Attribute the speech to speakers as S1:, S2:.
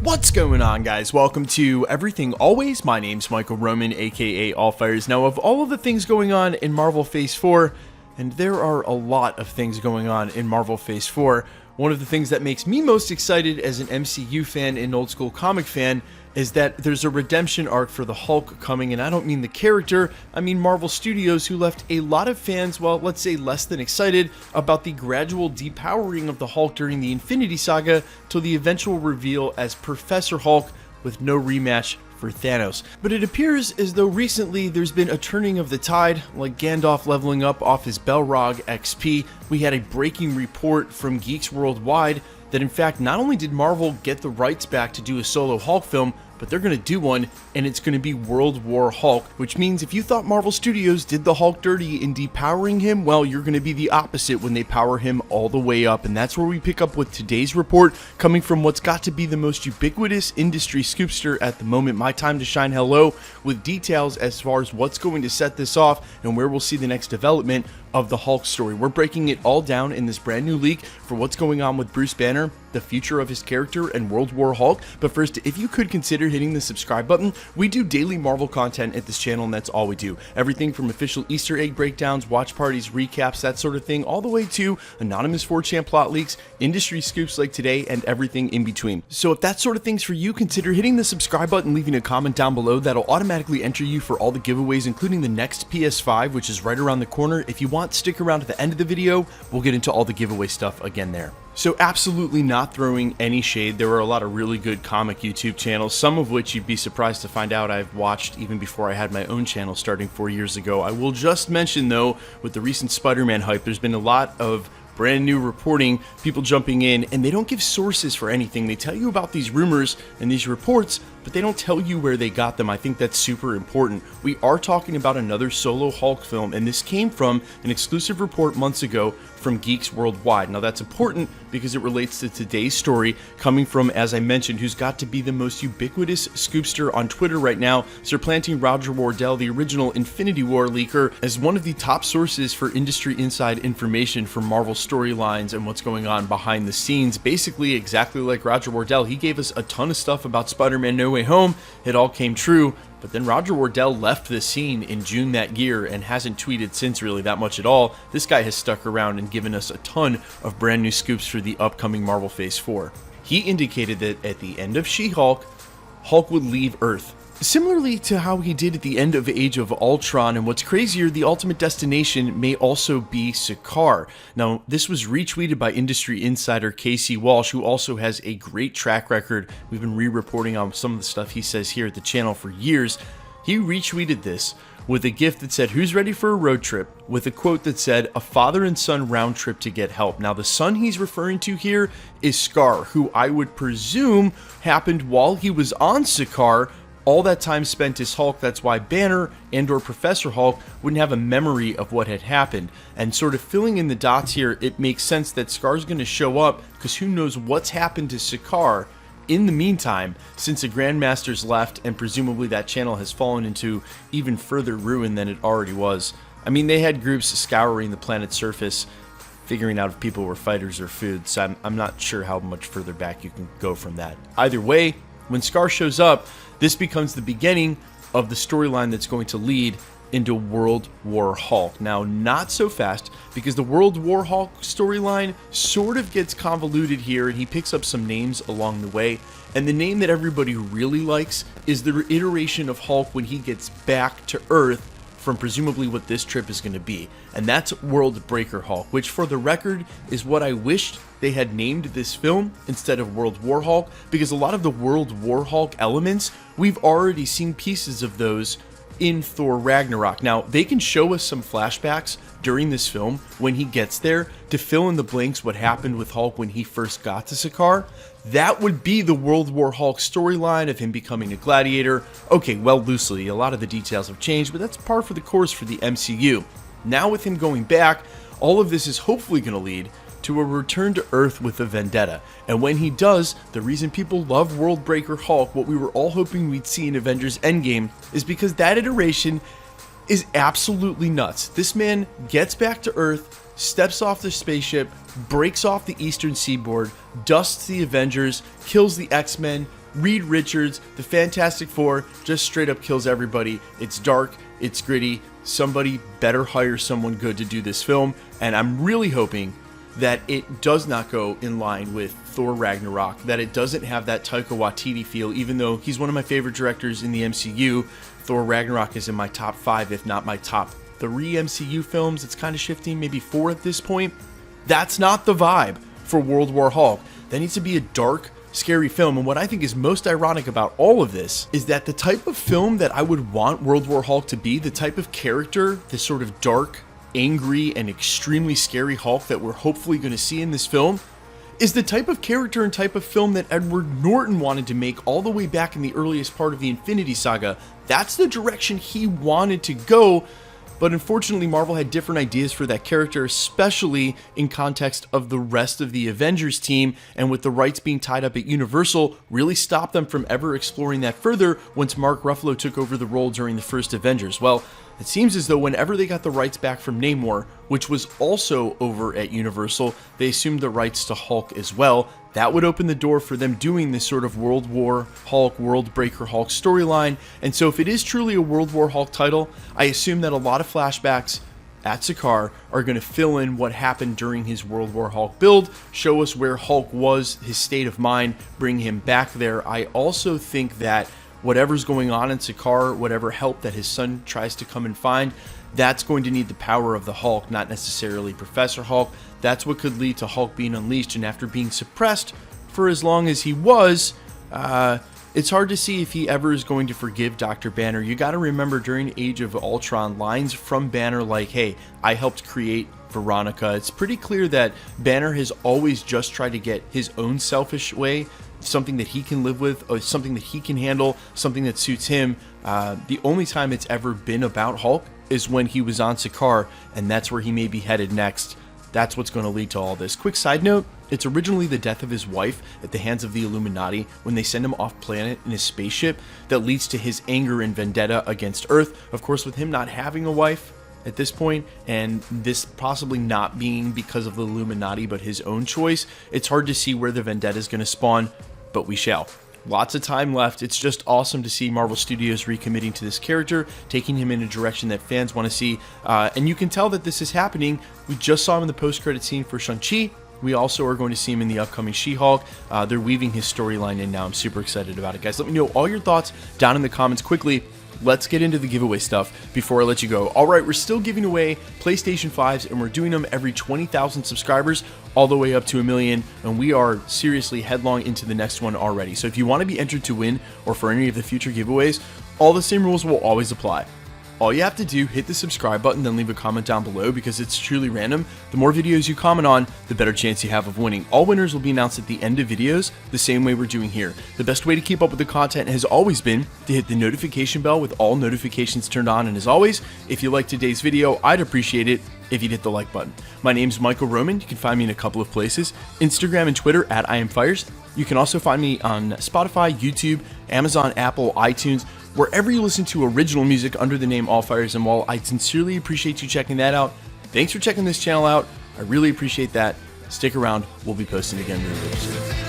S1: What's going on, guys? Welcome to Everything Always. My name's Michael Roman, aka Allfires. Now, of all of the things going on in Marvel Phase 4, and there are a lot of things going on in Marvel Phase 4, one of the things that makes me most excited as an MCU fan and old school comic fan is that there's a redemption arc for the Hulk coming, and I don't mean the character, I mean Marvel Studios, who left a lot of fans, well, let's say less than excited, about the gradual depowering of the Hulk during the Infinity Saga till the eventual reveal as Professor Hulk with no rematch for Thanos. But it appears as though recently there's been a turning of the tide, like Gandalf leveling up off his Balrog XP. We had a breaking report from Geeks Worldwide that in fact not only did Marvel get the rights back to do a solo Hulk film, but they're going to do one, and it's going to be World War Hulk, which means if you thought Marvel Studios did the Hulk dirty in depowering him, well, you're going to be the opposite when they power him all the way up, and that's where we pick up with today's report, coming from what's got to be the most ubiquitous industry scoopster at the moment, My Time to Shine Hello, with details as far as what's going to set this off and where we'll see the next development of the Hulk story. We're breaking it all down in this brand new leak for what's going on with Bruce Banner, the future of his character, and World War Hulk. But first, if you could consider hitting the subscribe button, we do daily Marvel content at this channel, and that's all we do. Everything from official Easter egg breakdowns, watch parties, recaps, that sort of thing, all the way to anonymous 4chan plot leaks, industry scoops like today, and everything in between. So if that sort of thing's for you, consider hitting the subscribe button, leaving a comment down below. That'll automatically enter you for all the giveaways, including the next PS5, which is right around the corner. If you want, stick around to the end of the video. We'll get into all the giveaway stuff again there. So absolutely not throwing any shade. There are a lot of really good comic YouTube channels, some of which you'd be surprised to find out I've watched even before I had my own channel starting 4 years ago. I will just mention though, with the recent Spider-Man hype, there's been a lot of brand new reporting, people jumping in, and they don't give sources for anything. They tell you about these rumors and these reports, but they don't tell you where they got them. I think that's super important. We are talking about another solo Hulk film, and this came from an exclusive report months ago from Geeks Worldwide. Now that's important because it relates to today's story, coming from, as I mentioned, who's got to be the most ubiquitous scoopster on Twitter right now, supplanting Roger Wardell, the original Infinity War leaker, as one of the top sources for industry inside information for Marvel storylines and what's going on behind the scenes. Basically, exactly like Roger Wardell, he gave us a ton of stuff about Spider-Man No Way Home. It all came true. But then Roger Wardell left the scene in June that year and hasn't tweeted since really that much at all. This guy has stuck around and given us a ton of brand new scoops for the upcoming Marvel Phase 4. He indicated that at the end of She-Hulk, Hulk would leave Earth, similarly to how he did at the end of Age of Ultron, and what's crazier, the ultimate destination may also be Sakaar. Now, this was retweeted by industry insider Casey Walsh, who also has a great track record. We've been re-reporting on some of the stuff he says here at the channel for years. He retweeted this with a GIF that said, "Who's ready for a road trip?" with a quote that said, "A father and son round trip to get help." Now, the son he's referring to here is Skaar, who I would presume happened while he was on Sakaar. All that time spent as Hulk, that's why Banner and or Professor Hulk wouldn't have a memory of what had happened. And sort of filling in the dots here, it makes sense that Skaar's going to show up, because who knows what's happened to Sakaar in the meantime, since the Grandmasters left, and presumably that channel has fallen into even further ruin than it already was. I mean, they had groups scouring the planet's surface, figuring out if people were fighters or food, so I'm not sure how much further back you can go from that. Either way, when Skaar shows up, this becomes the beginning of the storyline that's going to lead into World War Hulk. Now, not so fast, because the World War Hulk storyline sort of gets convoluted here, and he picks up some names along the way. And the name that everybody really likes is the iteration of Hulk when he gets back to Earth from presumably what this trip is going to be. And that's World Breaker Hulk, which for the record is what I wished they had named this film instead of World War Hulk, because a lot of the World War Hulk elements, we've already seen pieces of those in Thor Ragnarok. Now, they can show us some flashbacks during this film when he gets there to fill in the blanks what happened with Hulk when he first got to Sakaar. That would be the World War Hulk storyline of him becoming a gladiator. Okay, well, loosely, a lot of the details have changed, but that's par for the course for the MCU. Now with him going back, all of this is hopefully going to lead to a return to Earth with a vendetta. And when he does, the reason people love World Breaker Hulk, what we were all hoping we'd see in Avengers Endgame, is because that iteration is absolutely nuts. This man gets back to Earth, steps off the spaceship, breaks off the eastern seaboard, dusts the Avengers, kills the X-Men, Reed Richards, the Fantastic Four, just straight up kills everybody. It's dark, it's gritty. Somebody better hire someone good to do this film, and I'm really hoping that it does not go in line with Thor Ragnarok, that it doesn't have that Taika Waititi feel, even though he's one of my favorite directors in the MCU. Thor Ragnarok is in my top 5, if not my top 3 MCU films. It's kind of shifting, maybe 4 at this point. That's not the vibe for World War Hulk. That needs to be a dark, scary film, and what I think is most ironic about all of this is that the type of film that I would want World War Hulk to be, the type of character, this sort of dark, angry, and extremely scary Hulk that we're hopefully going to see in this film, is the type of character and type of film that Edward Norton wanted to make all the way back in the earliest part of the Infinity Saga. That's the direction he wanted to go, but unfortunately Marvel had different ideas for that character, especially in context of the rest of the Avengers team, and with the rights being tied up at Universal, really stopped them from ever exploring that further once Mark Ruffalo took over the role during the first Avengers. Well, it seems as though whenever they got the rights back from Namor, which was also over at Universal, they assumed the rights to Hulk as well. That would open the door for them doing this sort of World War Hulk, World Breaker Hulk storyline. And so if it is truly a World War Hulk title, I assume that a lot of flashbacks at Sakaar are going to fill in what happened during his World War Hulk build, show us where Hulk was, his state of mind, bring him back there. I also think that whatever's going on in Sakaar, whatever help that his son tries to come and find, that's going to need the power of the Hulk, not necessarily Professor Hulk. That's what could lead to Hulk being unleashed, and after being suppressed for as long as he was, it's hard to see if he ever is going to forgive Dr. Banner. You got to remember, during Age of Ultron, lines from Banner like, hey, I helped create Veronica. It's pretty clear that Banner has always just tried to get his own selfish way, something that he can live with, or something that he can handle, something that suits him. The only time it's ever been about Hulk is when he was on Sakaar, and that's where he may be headed next. That's what's going to lead to all this. Quick side note, it's originally the death of his wife at the hands of the Illuminati when they send him off planet in his spaceship that leads to his anger and vendetta against Earth. Of course, with him not having a wife at this point, and this possibly not being because of the Illuminati but his own choice, it's hard to see where the vendetta is going to spawn, but we shall. Lots of time left. It's just awesome to see Marvel Studios recommitting to this character, taking him in a direction that fans want to see, and you can tell that this is happening. We just saw him in the post-credit scene for Shang-Chi. We also are going to see him in the upcoming She-Hulk. They're weaving his storyline in now. I'm super excited about it, guys. Let me know all your thoughts down in the comments quickly. Let's get into the giveaway stuff before I let you go. All right, we're still giving away PlayStation 5s, and we're doing them every 20,000 subscribers, all the way up to 1 million, and we are seriously headlong into the next one already. So if you want to be entered to win, or for any of the future giveaways, all the same rules will always apply. All you have to do, hit the subscribe button, then leave a comment down below, because it's truly random. The more videos you comment on, the better chance you have of winning. All winners will be announced at the end of videos, the same way we're doing here. The best way to keep up with the content has always been to hit the notification bell with all notifications turned on, and as always, if you liked today's video, I'd appreciate it if you'd hit the like button. My name's Michael Roman. You can find me in a couple of places, Instagram and Twitter at IamFires. You can also find me on Spotify, YouTube, Amazon, Apple, iTunes, wherever you listen to original music under the name All Fires. And while I sincerely appreciate you checking that out, thanks for checking this channel out. I really appreciate that. Stick around. We'll be posting again really soon.